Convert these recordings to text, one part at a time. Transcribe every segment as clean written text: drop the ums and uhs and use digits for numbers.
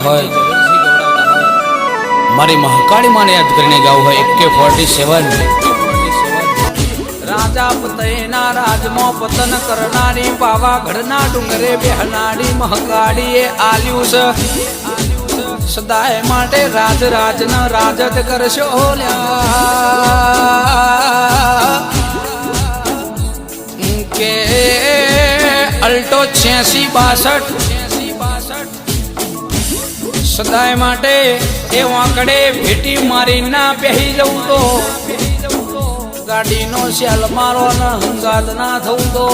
હોય મારી મહાકાળી માને યાદ કરીને ગાવું હોય AK47 રાજા પતયના રાજમાં પતન કરનારી પાવાગઢના ડુંગરે બેહનારી મહાકાળીએ આલ્યું છે સદાય માટે રાજ રાજના રાજ જ કરશો કે અલ્ટો 86-62 સદાય માટે એ વાંકડે ભેટી મારી ના પહેરી જવું તો ગાડીનો સેલ મારો ના હંગાત ના થવું તો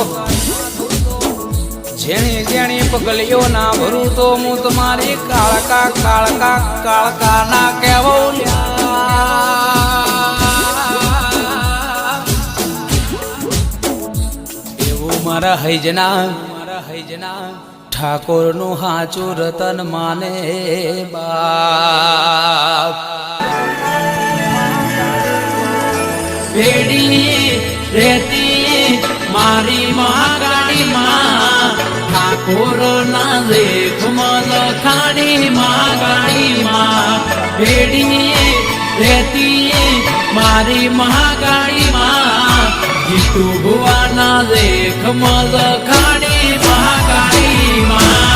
જેણી જેણી પગલીઓ ના ભરું તો હું તમારી કાળકા કાળકા કાળકા ના કહેવું એવું મારા હૈજના ઠાકોર નું હાચું રતન માને બાપ ભેડી રેતી મારી મહાકાળી માં ઠાકોર ના લેખ લખાણી મહાકાળી માં ભેડી રેતી મારી મહાકાળી માં જીતુ ભુવાના લેખ લખાણી મહાકાળી માં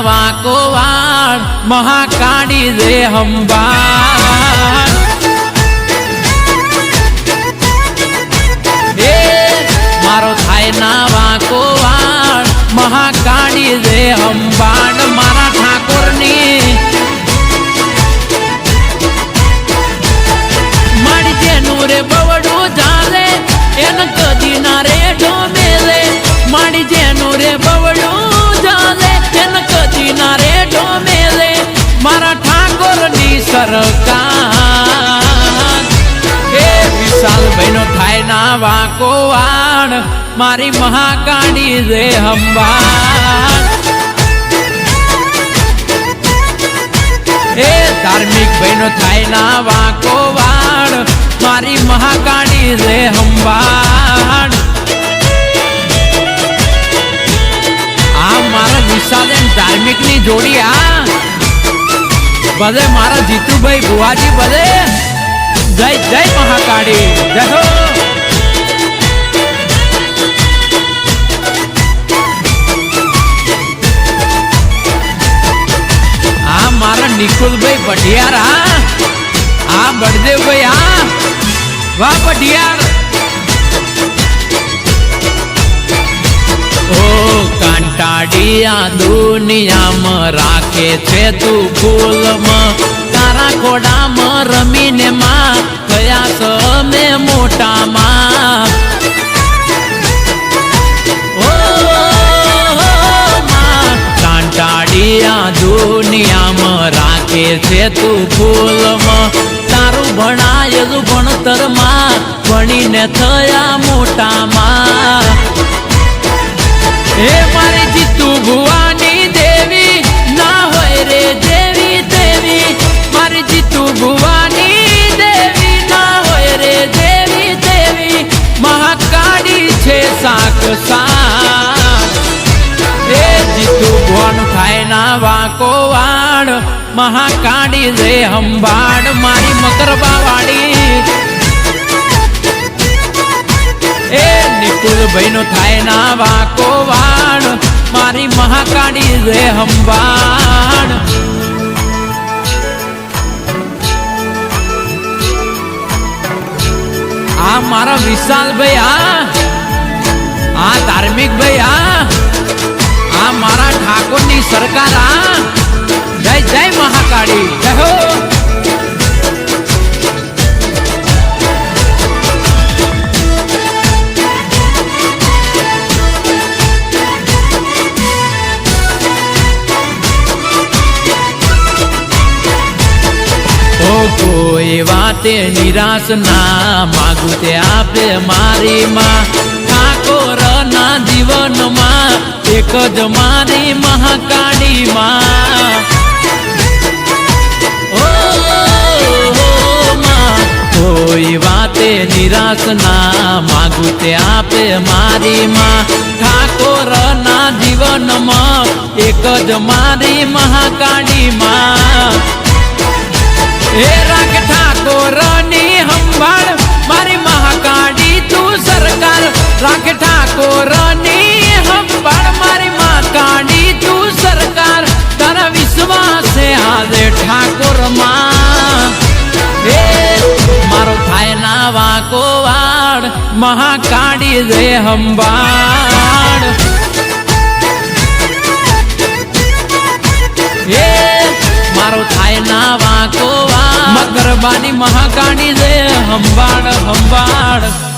વાકો વાણ મહાકાળી રે હંબાણ હે મારો થાય ના વાકો વાણ મહાકાળી રે હંબાણ મારા ઠાકોરની મારી જેનું રે બવડું ચાલે એને કદી ના રે ઢોમેલે મારી જેનું રે બવડું ના રે ડોમેલે મારા ઠાકોર ની સરકાર એ વિશાલ ભાઈ નો થાય ના વાકો વાણ મારી મહાકાળી રે હંબાણ એ ધાર્મિક ભાઈ નો થાય ના વાકો વાણ મારી મહાકાળી રે હંબાણ મારા વિશાલ ધાર્મિક ની જોડી આ બધે મારા જીતુભાઈ ભુવાજી બધે જય જય મહાકાળી જય હો આ મારા નિકુલભાઈ પઢિયાર આ બળદેવભાઈ આ વાહ પઢિયાર કાંટાડિયા દુનિયામાં રાખે છે તું ફૂલમાં તારા ખોડામાં રમીને માં થયા સમે મોટામાં કાંટાડિયા દુનિયામાં રાખે છે તું ફૂલમાં તારું ભણાયેલું ભણતરમાં ભણીને થયા મોટામાં હે મારી જીતુ ભુવાની દેવી ના હોય રે દેવી દેવી મારી જીતુ ભુવાની દેવી ના હોય રે દેવી દેવી મહાકાળી છે સાક સાક હે જીતુ ભુવાનું થાય ના વાકો વાણ મહાકાળી રે હંબાણ મારી મકરબા વાળી એ નિકુલભાઈ નો થાય ના વાકો વાણ મારી મહાકાળી રે હંબાણ આ મારા વિશાલભાઈ આ ધાર્મિક ભાઈ આ મારા ઠાકોર ની સરકાર જય જય મહાકાળી જય હો કોઈ વાતે નિરાશ ના માગું તે આપે મારી માં ઠાકોર ના જીવનમાં એક જ મારી મહાકાળી માં ઓ નિરાશ ના માગું તે આપે મારી માં ઠાકોર ના જીવનમાં એક જ મારી મહાકાળી માં હે રાખ ઠાકોર ની સંભાળ મારી મહાકાળી તું સરકાર રાખ ઠાકોર ની સંભાળ મારી મહાકાળી તું સરકાર તારા વિશ્વાસે હાલે ઠાકોર માં હે મારો થાય ના વાકો વાડ મહાકાળી રે સંભાળ હે મારો થાય ના વાકો વાડ મગરબાની મહાકાળી રે સંભાળ સંભાળ